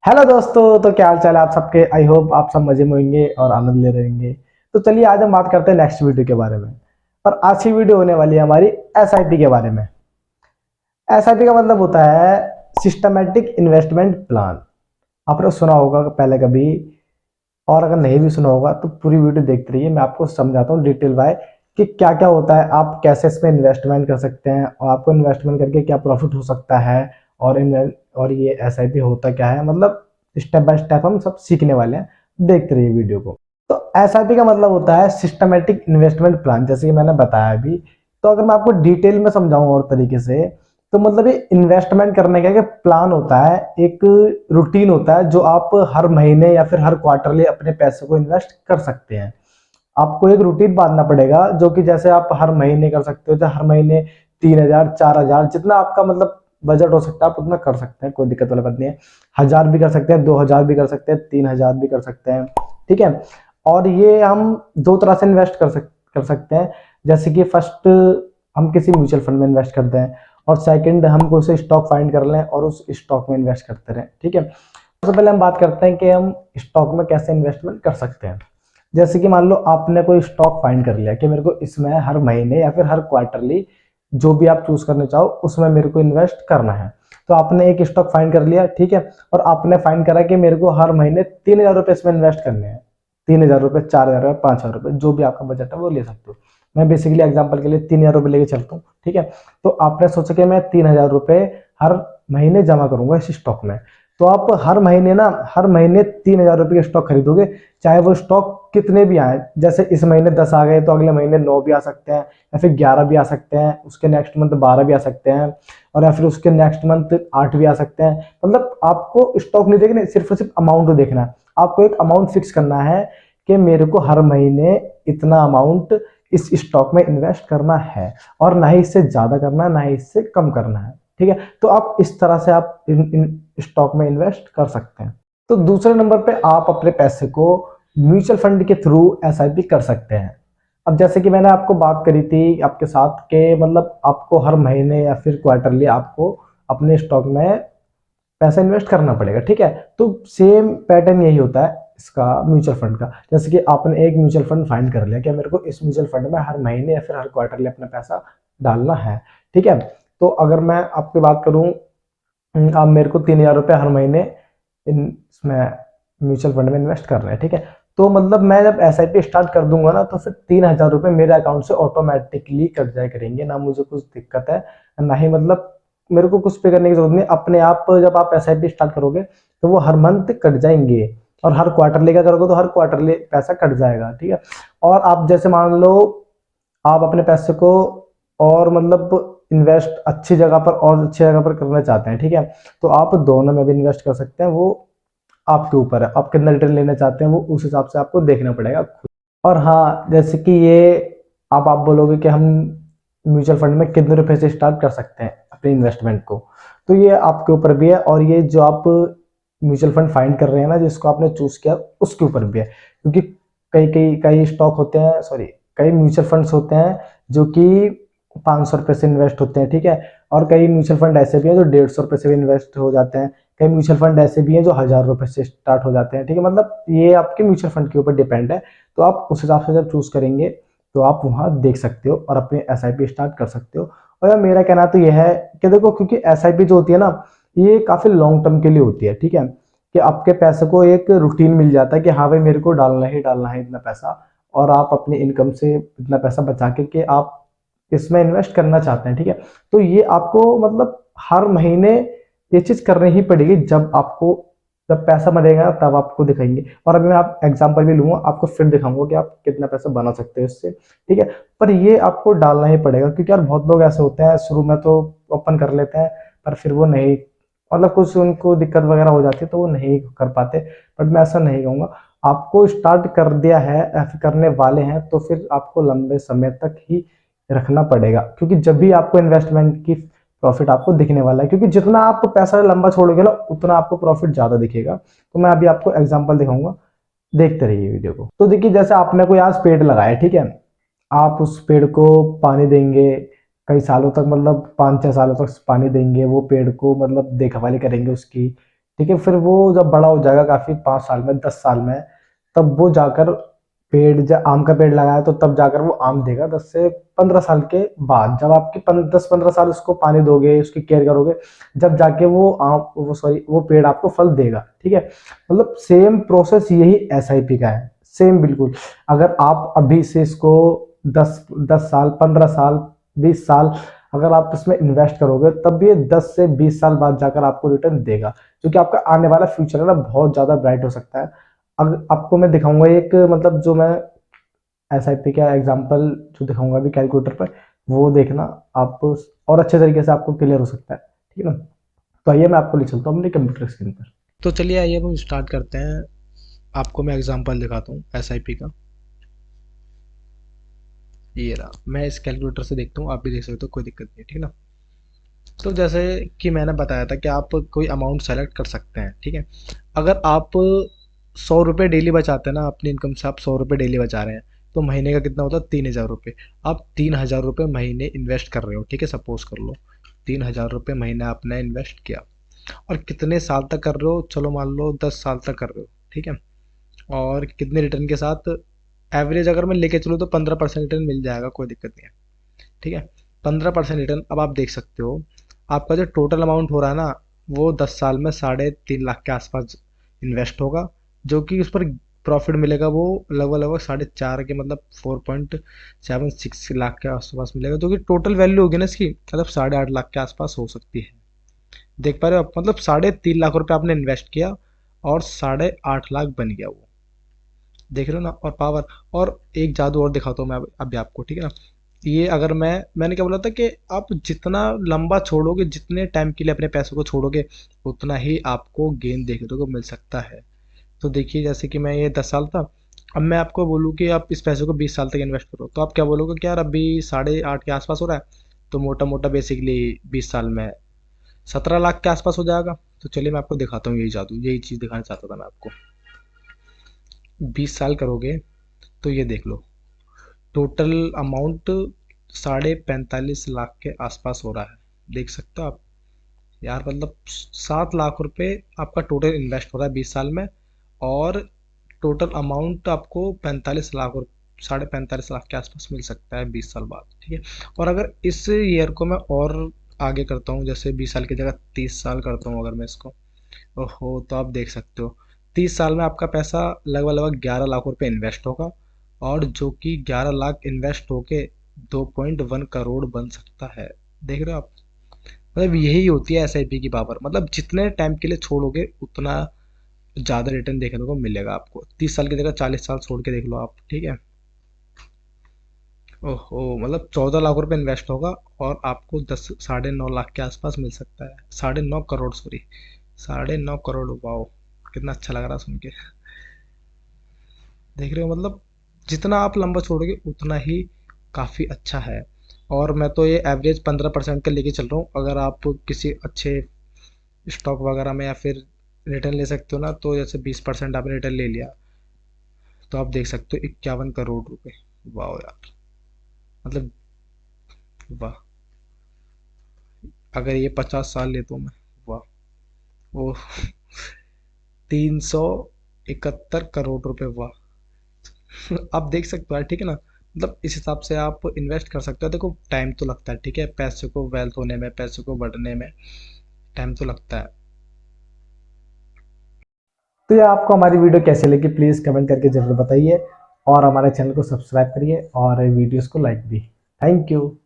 Hello दोस्तों, तो क्या हाल चाल है आप सबके। आई होप आप सब मजे में होंगे और आनंद ले रहे होंगे। तो चलिए आज हम बात करते हैं नेक्स्ट वीडियो के बारे में। और आज की वीडियो होने वाली है हमारी एसआईपी के बारे में। एसआईपी का मतलब होता है सिस्टमेटिक इन्वेस्टमेंट प्लान। आपने सुना होगा पहले कभी, और अगर नहीं भी सुना होगा तो पूरी वीडियो देखते रहिए। मैं आपको समझाता हूँ डिटेल वाई कि क्या क्या होता है, आप कैसे इसमें इन्वेस्टमेंट कर सकते हैं और आपको इन्वेस्टमेंट करके क्या प्रॉफिट हो सकता है। और ये एसआईपी होता क्या है, मतलब स्टेप बाय स्टेप हम सब सीखने वाले हैं। देखते रहिए वीडियो को। तो एसआईपी का मतलब होता है सिस्टमेटिक इन्वेस्टमेंट प्लान, जैसे कि मैंने बताया अभी। तो अगर मैं आपको डिटेल में समझाऊं और तरीके से, तो मतलब ये इन्वेस्टमेंट करने का एक प्लान होता है, एक रूटीन होता है जो आप हर महीने या फिर हर क्वार्टरली अपने पैसे को इन्वेस्ट कर सकते हैं। आपको एक रूटीन बांधना पड़ेगा, जो कि जैसे आप हर महीने कर सकते हो, हर महीने 3,000 4,000 जितना आपका मतलब बजट हो सकता है आप उतना कर सकते हैं, कोई दिक्कत वाली बात नहीं है। 1,000 भी कर सकते हैं, 2,000 भी कर सकते हैं, 3,000 भी कर सकते हैं। ठीक है। और ये हम दो तरह से इन्वेस्ट कर सकते हैं। जैसे कि फर्स्ट, हम किसी म्यूचुअल फंड में इन्वेस्ट करते हैं, और सेकंड हम कोई से स्टॉक फाइंड कर लें और उस स्टॉक में इन्वेस्ट करते रहें। ठीक है। सबसे पहले हम बात करते हैं कि हम स्टॉक में कैसे इन्वेस्टमेंट कर सकते हैं। जैसे कि मान लो आपने कोई स्टॉक फाइंड कर लिया कि मेरे को इसमें हर महीने या फिर हर क्वार्टरली, जो भी आप चूज करना चाहो उसमें मेरे को इन्वेस्ट करना है। तो आपने एक स्टॉक फाइंड कर लिया, ठीक है। और आपने फाइंड करा कि मेरे को हर महीने 3,000 रुपए इसमें इन्वेस्ट करने हैं। 3,000 रुपए, 4,000 रुपए, 5,000 रुपए, जो भी आपका बजट है वो ले सकते हो। मैं बेसिकली एग्जाम्पल के लिए 3,000 रुपए लेके चलता हूँ, ठीक है। तो आपने सोचा कि मैं 3,000 रुपए हर महीने जमा करूंगा इस स्टॉक में। तो आप हर महीने ना, हर महीने 3,000 रुपए के स्टॉक खरीदोगे, चाहे वो स्टॉक कितने भी आए। जैसे इस महीने 10 आ गए तो अगले महीने 9 भी आ सकते हैं, या फिर 11 भी आ सकते हैं, उसके नेक्स्ट मंथ 12 भी आ सकते हैं, और या फिर उसके नेक्स्ट मंथ 8 भी आ सकते हैं। मतलब आपको स्टॉक नहीं देखना, सिर्फ और सिर्फ अमाउंट देखना है। आपको एक अमाउंट फिक्स करना है कि मेरे को हर महीने इतना अमाउंट इस स्टॉक में इन्वेस्ट करना है, और ना ही इससे ज्यादा करना है ना ही इससे कम करना है। ठीक है। तो आप इस तरह से आप इन स्टॉक में इन्वेस्ट कर सकते हैं। तो दूसरे नंबर पे आप अपने पैसे को म्यूचुअल फंड के थ्रू एसआईपी कर सकते हैं। अब जैसे कि मैंने आपको बात करी थी आपके साथ के, मतलब आपको हर महीने या फिर क्वार्टरली आपको अपने स्टॉक में पैसा इन्वेस्ट करना पड़ेगा, ठीक है। तो सेम पैटर्न यही होता है इसका म्यूचुअल फंड का। जैसे कि आपने एक म्यूचुअल फंड फाइंड कर लिया कि मेरे को इस म्यूचुअल फंड में हर महीने या फिर हर क्वार्टरली अपना पैसा डालना है, ठीक है। तो अगर मैं आपकी बात करूं, आप मेरे को 3,000 रुपए हर महीने इसमें म्यूचुअल फंड में इन्वेस्ट कर रहे हैं, ठीक है। तो मतलब मैं जब एसआईपी स्टार्ट कर दूंगा ना, तो फिर 3,000 रुपए मेरे अकाउंट से ऑटोमेटिकली कट जाया करेंगे, ना मुझे कुछ दिक्कत है, ना ही मतलब मेरे को कुछ पे करने की जरूरत नहीं। अपने आप जब आप एसआईपी स्टार्ट करोगे तो वो हर मंथ कट जाएंगे, और हर क्वार्टरली का करोगे तो हर क्वार्टरली पैसा कट जाएगा, ठीक है। और आप जैसे मान लो आप अपने पैसे को और मतलब इन्वेस्ट अच्छी जगह पर और अच्छी जगह पर करना चाहते हैं, ठीक है। तो आप दोनों में भी इन्वेस्ट कर सकते हैं, वो आपके ऊपर है। आप कितना रिटर्न लेना चाहते हैं वो उस हिसाब से आपको देखना पड़ेगा खुद। और हाँ, जैसे कि ये आप बोलोगे कि हम म्यूचुअल फंड में कितने रुपए से स्टार्ट कर सकते हैं अपने इन्वेस्टमेंट को, तो ये आपके ऊपर भी है। और ये जो आप म्यूचुअल फंड फाइंड कर रहे हैं ना, जिसको आपने चूज किया उसके ऊपर भी है। क्योंकि कई कई कई स्टॉक होते हैं, सॉरी, कई म्यूचुअल फंड्स होते हैं जो कि 500 रुपए से इन्वेस्ट होते हैं, ठीक है। और कई म्यूचुअल फंड ऐसे भी हैं जो 150 रुपए से भी इन्वेस्ट हो जाते हैं। कई म्यूचुअल फंड ऐसे भी हैं जो 1,000 रुपए से स्टार्ट हो जाते हैं, ठीक है। मतलब ये आपके म्यूचुअल फंड के ऊपर डिपेंड है। तो आप उस हिसाब से जब चूज करेंगे तो आप वहां देख सकते हो और अपने एसआईपी स्टार्ट कर सकते हो। और यार मेरा कहना तो यह है कि देखो, क्योंकि एसआईपी जो होती है ना, ये काफी लॉन्ग टर्म के लिए होती है, ठीक है। कि आपके पैसे को एक रूटीन मिल जाता है कि हाँ भाई मेरे को डालना ही डालना है इतना पैसा, और आप अपनी इनकम से इतना पैसा बचा के आप इसमें इन्वेस्ट करना चाहते हैं, ठीक है। तो ये आपको मतलब हर महीने ये चीज करनी ही पड़ेगी। जब आपको, जब पैसा बनेगा तब आपको दिखाएंगे। और अभी मैं आप एग्जांपल भी लूंगा, आपको फिर दिखाऊंगा कि आप कितना पैसा बना सकते हो इससे, ठीक है। पर ये आपको डालना ही पड़ेगा, क्योंकि यार बहुत लोग ऐसे होते हैं शुरू में तो ओपन कर लेते हैं, पर फिर वो नहीं, मतलब कुछ उनको दिक्कत वगैरह हो जाती है तो वो नहीं कर पाते। बट मैं ऐसा नहीं कहूंगा। आपको स्टार्ट कर दिया है या फिर करने वाले हैं तो फिर आपको लंबे समय तक ही रखना पड़ेगा, क्योंकि जब भी आपको इन्वेस्टमेंट की प्रॉफिट आपको दिखने वाला है। क्योंकि जितना आप पैसा लंबा छोड़ोगे ना, उतना आपको प्रॉफिट ज्यादा दिखेगा। तो मैं अभी आपको एग्जांपल दिखाऊंगा, देखते रहिए वीडियो को। तो देखिए, जैसे आपने कोई आज पेड़ लगाया, ठीक है। आप उस पेड़ को पानी देंगे कई सालों तक, मतलब 5-6 सालों तक पानी देंगे वो पेड़ को, मतलब देखभाली करेंगे उसकी, ठीक है, फिर वो जब बड़ा हो जाएगा काफ़ी 5 साल में, 10 साल में, तब वो जाकर पेड़, जब आम का पेड़ लगाया तो तब जाकर वो आम देगा 10 से 15 साल के बाद। जब आपके 10-15 साल उसको पानी दोगे, उसकी केयर करोगे, जब जाके वो आम, वो सॉरी, वो पेड़ आपको फल देगा। ठीक है, मतलब सेम प्रोसेस यही एसआईपी का है, सेम बिल्कुल। अगर आप अभी से इसको 10 साल, 15 साल, 20 साल अगर आप इसमें इन्वेस्ट करोगे, तब ये 10 से 20 साल बाद जाकर आपको रिटर्न देगा, क्योंकि आपका आने वाला फ्यूचर है ना बहुत ज़्यादा ब्राइट हो सकता है। अब आपको मैं दिखाऊंगा एक, मतलब जो मैं एसआईपी का एग्जांपल जो दिखाऊंगा अभी कैलकुलेटर पर, वो देखना आप, और अच्छे तरीके से आपको क्लियर हो सकता है। ठीक है ना, तो आइए मैं आपको ले चलता हूँ अपने कंप्यूटर स्क्रीन पर। तो चलिए आइए अब हम स्टार्ट करते हैं। आपको मैं एग्जांपल दिखाता हूँ एसआईपी का। ये रहा, मैं इस कैलकुलेटर से देखता हूँ, आप भी देख सकते हो, कोई दिक्कत नहीं है। ठीक है ना, तो जैसे कि मैंने बताया था कि आप कोई अमाउंट सेलेक्ट कर सकते हैं। ठीक है, अगर आप 100 रुपये डेली बचाते हैं ना अपनी इनकम से, आप 100 रुपये डेली बचा रहे हैं, तो महीने का कितना होता है? 3,000 रुपये। आप 3,000 रुपये महीने इन्वेस्ट कर रहे हो। ठीक है, सपोज कर लो 3,000 रुपये महीने आपने इन्वेस्ट किया, और कितने साल तक कर रहे हो? चलो मान लो 10 साल तक कर रहे हो। ठीक है, और कितने रिटर्न के साथ? एवरेज अगर मैं लेके चलूँ तो 15% रिटर्न मिल जाएगा, कोई दिक्कत नहीं है। ठीक है, 15% रिटर्न। अब आप देख सकते हो आपका जो टोटल अमाउंट हो रहा है ना, वो 10 साल में 3.5 लाख के आसपास इन्वेस्ट होगा, जो कि उस पर प्रॉफिट मिलेगा वो लगभग लगभग 4.5 के, मतलब 4.76 लाख के आसपास मिलेगा, जो कि टोटल वैल्यू होगी ना इसकी, मतलब 8.5 लाख के आसपास हो सकती है। देख पा रहे हो आप, मतलब 3.5 लाख रुपए आपने इन्वेस्ट किया और 8.5 लाख बन गया वो। देख रहे हो ना, और पावर। और एक जादू और दिखाता हूँ मैं अभी आपको। ठीक है ना, ये अगर मैंने क्या बोला था कि आप जितना लंबा छोड़ोगे, जितने टाइम के लिए अपने पैसों को छोड़ोगे, उतना ही आपको गेन देखने को मिल सकता है। तो देखिए, जैसे कि मैं ये 10 साल था, अब मैं आपको बोलूँ कि आप इस पैसे को 20 साल तक इन्वेस्ट करो, तो आप क्या बोलोगे कि यार अभी 8.5 के आसपास हो रहा है, तो मोटा मोटा बेसिकली 20 साल में 17 लाख के आसपास हो जाएगा। तो चलिए मैं आपको दिखाता हूँ यही जादू, यही चीज़ दिखाना चाहता था मैं आपको। 20 साल करोगे तो ये देख लो, टोटल अमाउंट 45.5 लाख के आसपास हो रहा है। देख सकते हो आप यार, मतलब 7 लाख रुपए आपका टोटल इन्वेस्ट हो रहा है 20 साल में, और टोटल अमाउंट आपको 45 लाख और 45.5 लाख के आसपास मिल सकता है 20 साल बाद। ठीक है, और अगर इस ईयर को मैं और आगे करता हूँ, जैसे 20 साल की जगह 30 साल करता हूँ अगर मैं इसको, ओहो, तो आप देख सकते हो 30 साल में आपका पैसा लगभग लगभग 11 लाख रुपए इन्वेस्ट होगा, और जो कि 11 लाख इन्वेस्ट होके 2.1 करोड़ बन सकता है। देख रहे हो आप, मतलब यही होती है एसआईपी की पावर। मतलब जितने टाइम के लिए छोड़ोगे, उतना ज़्यादा रिटर्न देखने को मिलेगा आपको। 30 साल की जगह 40 साल छोड़ के देख लो आप। ठीक है, ओहो, मतलब 14 लाख रुपए इन्वेस्ट होगा, और आपको 9.5 लाख के आसपास मिल सकता है। 9.5 करोड़, सॉरी, 9.5 करोड़। वाओ, कितना अच्छा लग रहा सुन के। देख रहे हो, मतलब जितना आप लंबा छोड़ोगे उतना ही काफ़ी अच्छा है। और मैं तो ये एवरेज 15% का लेके चल रहा हूँ। अगर आप किसी अच्छे स्टॉक वगैरह में या फिर रिटर्न ले सकते हो ना, तो जैसे 20% आपने रिटर्न ले लिया, तो आप देख सकते हो 51 करोड़ रुपए। वाह यार, मतलब वाह, अगर ये 50 साल लेता हूँ मैं, वाह, वो 371 करोड़ रुपए, वाह। आप देख सकते हो यार। ठीक है ना, मतलब इस हिसाब से आप इन्वेस्ट कर सकते हो। देखो टाइम तो लगता है, ठीक है, पैसे को वेल्थ होने में, पैसे को बढ़ने में टाइम तो लगता है। तो ये आपको हमारी वीडियो कैसे लगी प्लीज़ कमेंट करके ज़रूर बताइए, और हमारे चैनल को सब्सक्राइब करिए और वीडियोस को लाइक भी। Thank you.